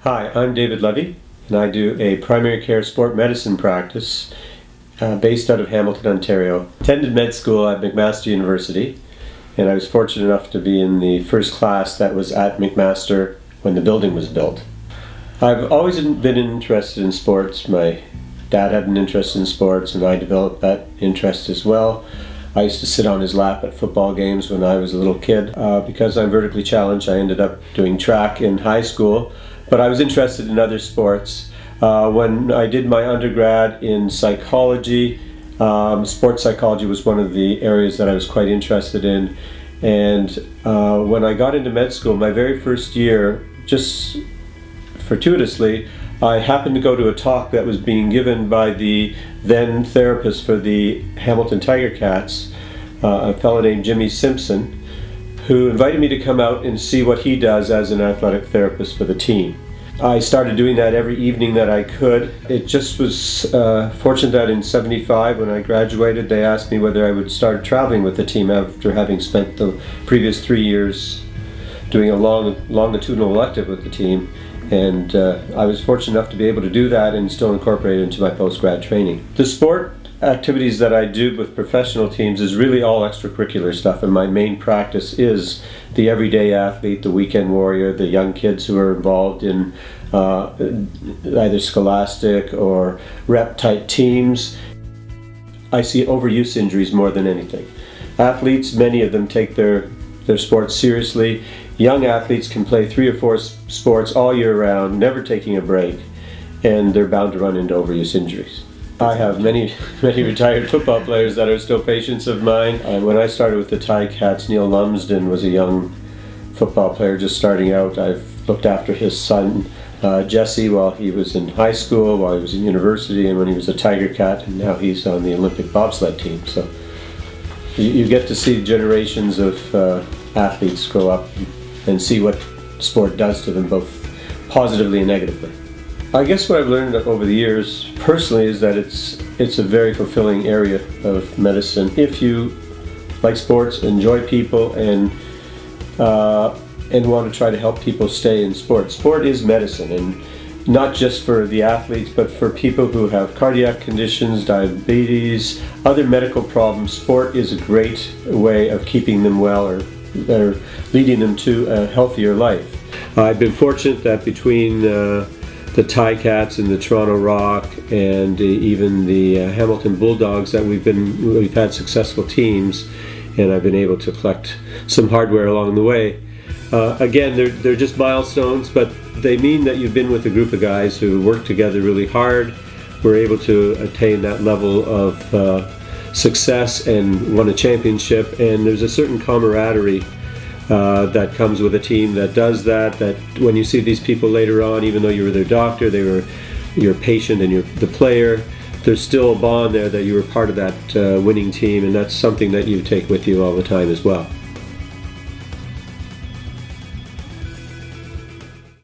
Hi, I'm David Levy, and I do a primary care sport medicine practice based out of Hamilton, Ontario. Attended med school at McMaster University, and I was fortunate enough to be in the first class that was at McMaster when the building was built. I've always been interested in sports. My dad had an interest in sports, and I developed that interest as well. I used to sit on his lap at football games when I was a little kid. Because I'm vertically challenged, I ended up doing track in high school, but I was interested in other sports. When I did my undergrad in psychology, sports psychology was one of the areas that I was quite interested in. And when I got into med school, my very first year, just fortuitously, I happened to go to a talk that was being given by the then therapist for the Hamilton Tiger Cats, a fellow named Jimmy Simpson, who invited me to come out and see what he does as an athletic therapist for the team. I started doing that every evening that I could. It just was fortunate that in '75, when I graduated, they asked me whether I would start traveling with the team after having spent the previous 3 years doing a longitudinal elective with the team. And I was fortunate enough to be able to do that and still incorporate it into my post-grad training. The sport activities that I do with professional teams is really all extracurricular stuff, and my main practice is the everyday athlete, the weekend warrior, the young kids who are involved in either scholastic or rep-type teams. I see overuse injuries more than anything. Athletes, many of them take their sports seriously. Young athletes can play 3 or 4 sports all year round, never taking a break, and they're bound to run into overuse injuries. I have many retired football players that are still patients of mine. When I started with the Ticats, Neil Lumsden was a young football player just starting out. I've looked after his son, Jesse, while he was in high school, while he was in university, and when he was a Tiger Cat, and now he's on the Olympic bobsled team. So you get to see generations of athletes grow up and see what sport does to them, both positively and negatively. I guess what I've learned over the years personally is that it's a very fulfilling area of medicine if you like sports, enjoy people, and want to try to help people stay in sport. Sport is medicine, and not just for the athletes, but for people who have cardiac conditions, diabetes, other medical problems. Sport is a great way of keeping them well or leading them to a healthier life. I've been fortunate that between the Ticats and the Toronto Rock and even the Hamilton Bulldogs that we've had successful teams, and I've been able to collect some hardware along the way. Again, they're just milestones, but they mean that you've been with a group of guys who work together really hard, were able to attain that level of success and won a championship, and there's a certain camaraderie that comes with a team that does that when you see these people later on, even though you were their doctor, they were your patient and you're the player, there's still a bond there that you were part of that winning team, and that's something that you take with you all the time as well.